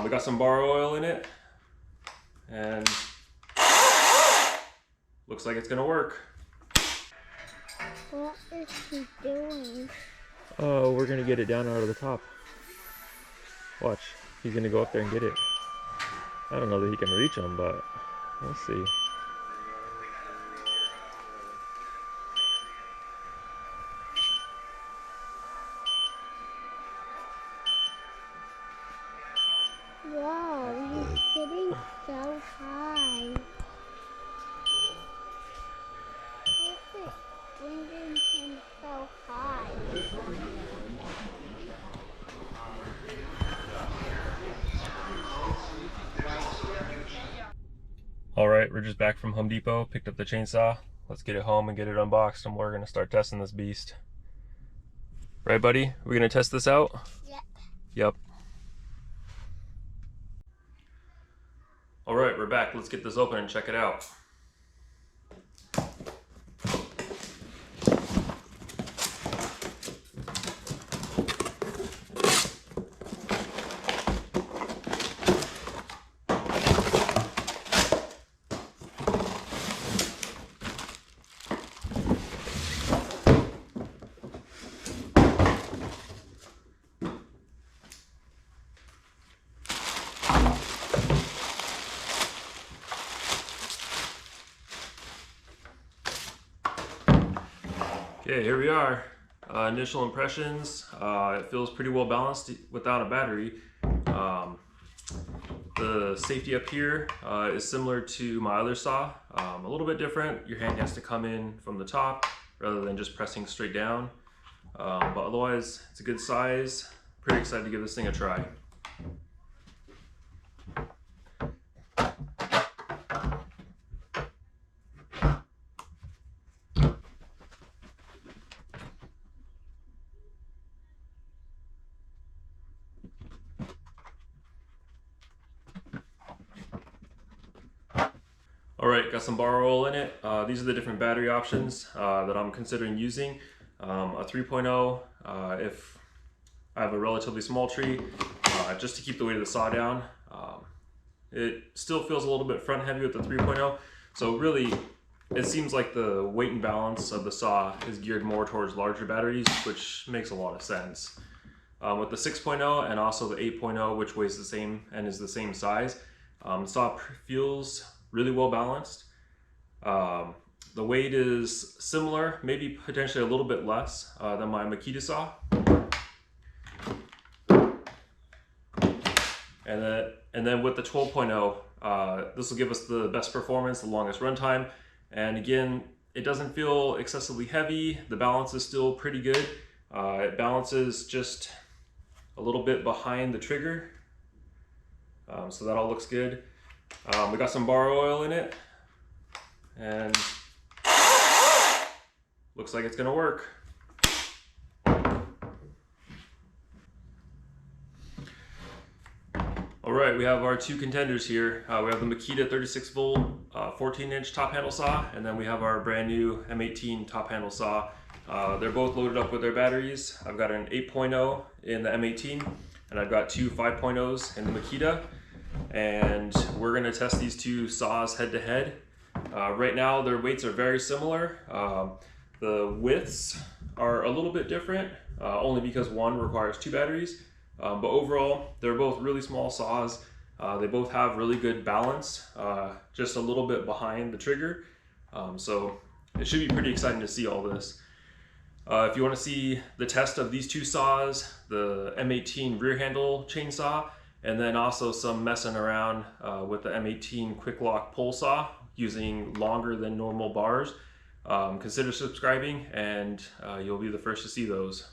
We got some bar oil in it, and looks like it's gonna work. What is he doing? Oh, we're gonna get it down out of the top. Watch, he's gonna go up there and get it. I don't know that he can reach him, but we'll see. Wow, he's getting so high. What's it bringing him so high? All right, we're just back from Home Depot, picked up the chainsaw. Let's get it home and get it unboxed, and we're gonna start testing this beast. Right, buddy? We're gonna test this out? Yep. Yep. All right, we're back. Let's get this open and check it out. Okay, here we are. Initial impressions. It feels pretty well balanced without a battery. The safety up here is similar to my other saw. A little bit different. Your hand has to come in from the top rather than just pressing straight down. But otherwise, it's a good size. Pretty excited to give this thing a try. Alright, got some bar oil in it. These are the different battery options that I'm considering using. A 3.0 if I have a relatively small tree, just to keep the weight of the saw down. It still feels a little bit front heavy with the 3.0, so really it seems like the weight and balance of the saw is geared more towards larger batteries, which makes a lot of sense. With the 6.0 and also the 8.0, which weighs the same and is the same size, the saw feels really well balanced. The weight is similar, maybe potentially a little bit less than my Makita saw. And then with the 12.0, this will give us the best performance, the longest runtime. And again, it doesn't feel excessively heavy. The balance is still pretty good. It balances just a little bit behind the trigger. So that all looks good. We got some bar oil in it, and looks like it's gonna work. All right, we have our two contenders here. We have the Makita 36 volt 14-inch top handle saw, and then we have our brand new M18 top handle saw. They're both loaded up with their batteries. I've got an 8.0 in the M18, and I've got two 5.0s in the Makita. And we're gonna test these two saws head to head. Right now their weights are very similar. The widths are a little bit different, only because one requires two batteries. But overall, they're both really small saws. They both have really good balance, just a little bit behind the trigger. So it should be pretty exciting to see all this. If you want to see the test of these two saws, the M18 rear handle chainsaw, and then also some messing around with the M18 quick lock pole saw using longer than normal bars, consider subscribing, and you'll be the first to see those.